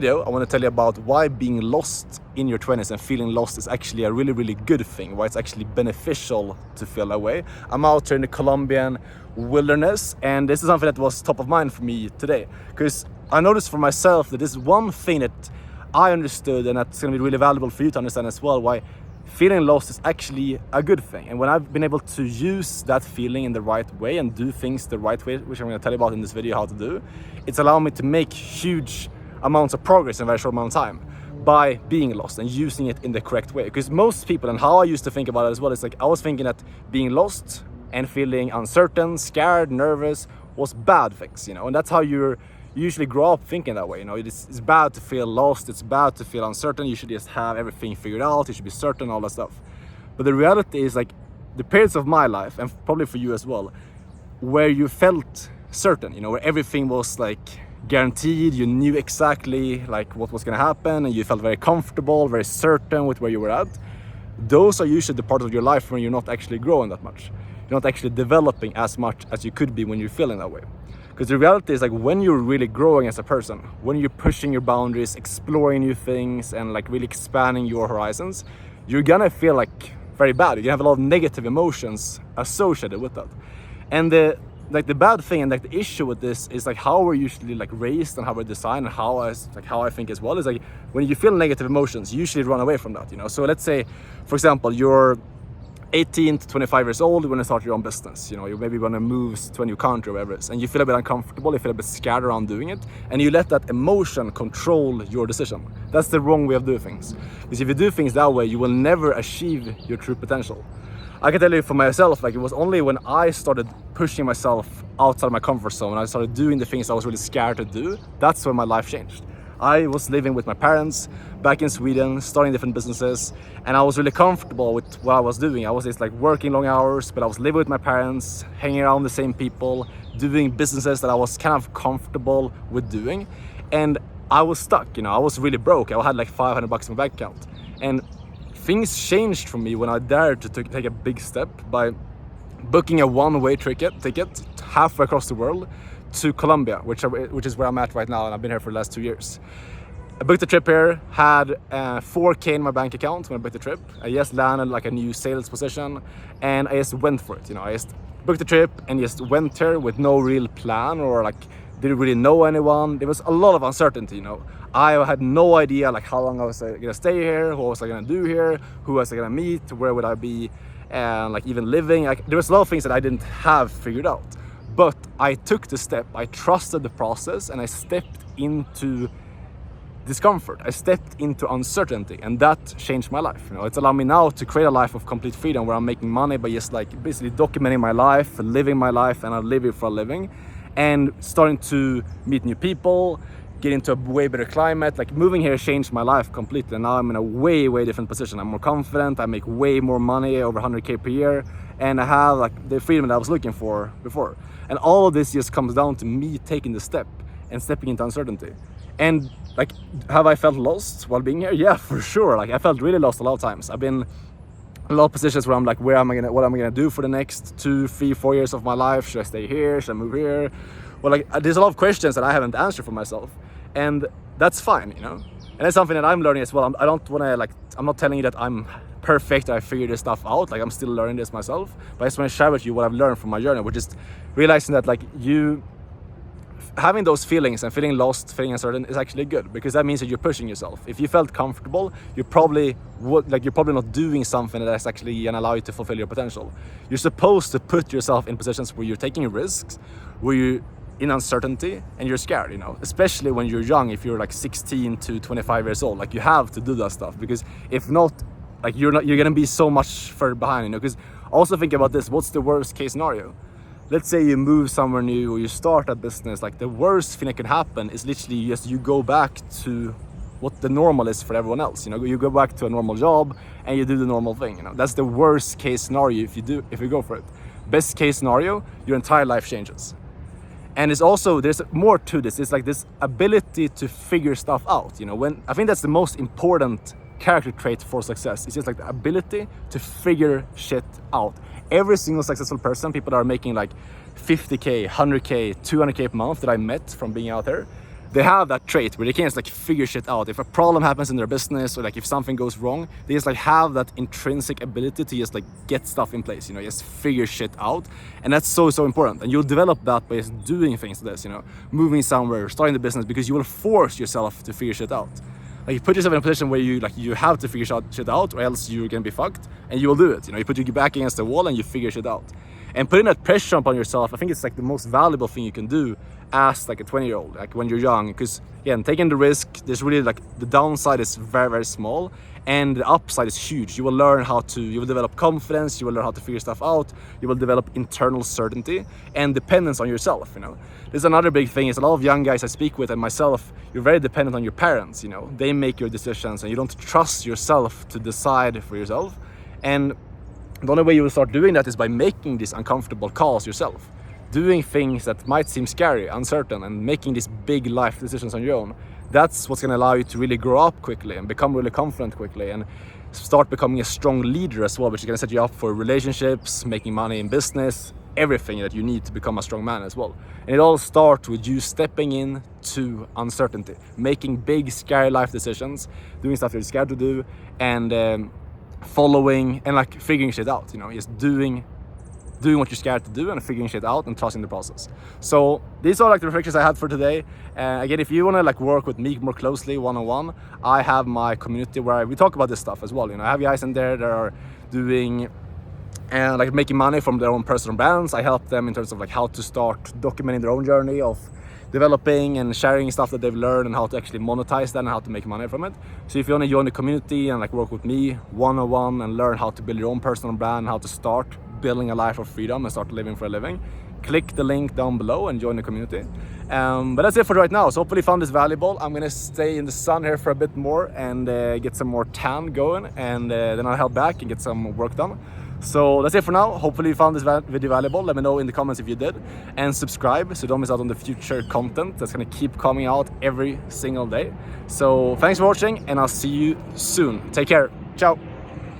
Video, I want to tell you about why being lost in your 20s and feeling lost is actually a really, really good thing, why it's actually beneficial to feel that way. I'm out here in the Colombian wilderness, and this is something that was top of mind for me today, because I noticed for myself that this is one thing that I understood, and that's going to be really valuable for you to understand as well, why feeling lost is actually a good thing. And when I've been able to use that feeling in the right way and do things the right way, which I'm going to tell you about in this video how to do, it's allowed me to make huge amounts of progress in a very short amount of time by being lost and using it in the correct way. Because most people, and how I used to think about it as well, is like I was thinking that being lost and feeling uncertain, scared, nervous was bad things, you know, and that's how you usually grow up thinking that way. You know, it's bad to feel lost, it's bad to feel uncertain, you should just have everything figured out, you should be certain, all that stuff. But the reality is, like, the periods of my life, and probably for you as well, where you felt certain, you know, where everything was like guaranteed, you knew exactly like what was going to happen, and you felt very comfortable, very certain with where you were at, those are usually the part of your life when you're not actually growing that much, you're not actually developing as much as you could be when you're feeling that way. Because the reality is, like, when you're really growing as a person, when you're pushing your boundaries, exploring new things, and like really expanding your horizons, you're gonna feel like very bad, you're gonna have a lot of negative emotions associated with that. And the bad thing and like the issue with this is like how we're usually like raised and how we're designed, and how I think as well, is like when you feel negative emotions, you usually run away from that, you know. So let's say, for example, you're 18 to 25 years old, you want to start your own business, you know, you maybe want to move to a new country or whatever it is, and you feel a bit uncomfortable, you feel a bit scared around doing it, and you let that emotion control your decision. That's the wrong way of doing things, because if you do things that way, you will never achieve your true potential. I can tell you for myself, like, it was only when I started pushing myself outside my comfort zone, I started doing the things I was really scared to do, that's when my life changed. I was living with my parents back in Sweden, starting different businesses, and I was really comfortable with what I was doing. I was just like working long hours, but I was living with my parents, hanging around the same people, doing businesses that I was kind of comfortable with doing, and I was stuck, you know, I was really broke. I had like $500 in my bank account, and things changed for me when I dared to take a big step by booking a one-way ticket halfway across the world to Colombia, which is where I'm at right now, and I've been here for the last 2 years. I booked a trip here, had $4K in my bank account when I booked the trip. I just landed like a new sales position, and I just went for it, you know. I just booked the trip and just went here with no real plan, or like didn't really know anyone. There was a lot of uncertainty, you know. I had no idea like how long I was gonna stay here, what was I gonna do here, who was I gonna meet, where would I be, and like even living. Like, there was a lot of things that I didn't have figured out. But I took the step, I trusted the process, and I stepped into discomfort. I stepped into uncertainty, and that changed my life. You know, it's allowed me now to create a life of complete freedom, where I'm making money by just like basically documenting my life, living my life, and I live it for a living, and starting to meet new people, get into a way better climate. Like, moving here changed my life completely, and now I'm in a way different position. I'm more confident, I make way more money, over 100K per year, and I have like the freedom that I was looking for before. And all of this just comes down to me taking the step and stepping into uncertainty. And like, have I felt lost while being here? Yeah, for sure. Like, I felt really lost a lot of times. I've been in a lot of positions where I'm like, what am I gonna do for the next 2, 3, 4 years of my life? Should I stay here? Should I move here? Well, like, there's a lot of questions that I haven't answered for myself, and that's fine, you know. And it's something that I'm learning as well. I don't want to like, I'm not telling you that I'm perfect, I figured this stuff out. Like, I'm still learning this myself, but I just want to share with you what I've learned from my journey, which is realizing that like, you having those feelings and feeling lost, feeling uncertain is actually good, because that means that you're pushing yourself. If you felt comfortable, you're probably not doing something that's actually gonna allow you to fulfill your potential. You're supposed to put yourself in positions where you're taking risks, where you're in uncertainty and you're scared, you know, especially when you're young. If you're like 16 to 25 years old, like, you have to do that stuff, because if not, like, you're gonna be so much further behind, you know. Because also think about this, what's the worst case scenario? Let's say you move somewhere new, or you start a business. Like, the worst thing that can happen is literally just you go back to what the normal is for everyone else, you know. You go back to a normal job and you do the normal thing, you know. That's the worst case scenario if you go for it. Best case scenario, your entire life changes. And it's also, there's more to this. It's like this ability to figure stuff out, you know. When I think that's the most important character trait for success. It's just like the ability to figure shit out. Every single successful person, people that are making like 50K, 100K, 200K per month that I met from being out there, they have that trait where they can just like figure shit out. If a problem happens in their business, or like if something goes wrong, they just like have that intrinsic ability to just like get stuff in place, you know, just figure shit out. And that's so important. And you'll develop that by just doing things like this, you know, moving somewhere, starting the business, because you will force yourself to figure shit out. Like you put yourself in a position where you have to figure shit out, or else you're gonna be fucked, and you will do it. You know, you put your back against the wall and you figure shit out. And putting that pressure upon yourself, I think it's like the most valuable thing you can do as like a 20-year-old, like when you're young. Because again, taking the risk, there's really like the downside is very small, and the upside is huge. You will learn you will develop confidence, you will learn how to figure stuff out, you will develop internal certainty and dependence on yourself, you know. There's another big thing is a lot of young guys I speak with, and myself, you're very dependent on your parents, you know. They make your decisions and you don't trust yourself to decide for yourself. And the only way you will start doing that is by making these uncomfortable calls yourself. Doing things that might seem scary, uncertain, and making these big life decisions on your own. That's what's gonna allow you to really grow up quickly and become really confident quickly, and start becoming a strong leader as well, which is gonna set you up for relationships, making money in business, everything that you need to become a strong man as well. And it all starts with you stepping in to uncertainty, making big, scary life decisions, doing stuff you're scared to do, and following and like figuring shit out, you know, just doing what you're scared to do and figuring shit out and trusting the process. So these are like the reflections I had for today. Again, if you want to like work with me more closely one-on-one, I have my community where we talk about this stuff as well. You know, I have guys in there that are doing and like making money from their own personal brands. I help them in terms of like how to start documenting their own journey of developing and sharing stuff that they've learned, and how to actually monetize that and how to make money from it. So if you want to join the community and like work with me one-on-one and learn how to build your own personal brand, how to start building a life of freedom and start living for a living, click the link down below and join the community. But that's it for right now. So hopefully you found this valuable. I'm gonna stay in the sun here for a bit more and get some more tan going, and then I'll head back and get some work done. So that's it for now. Hopefully you found this video valuable. Let me know in the comments if you did, and subscribe so don't miss out on the future content that's gonna keep coming out every single day. So thanks for watching, and I'll see you soon. Take care. Ciao.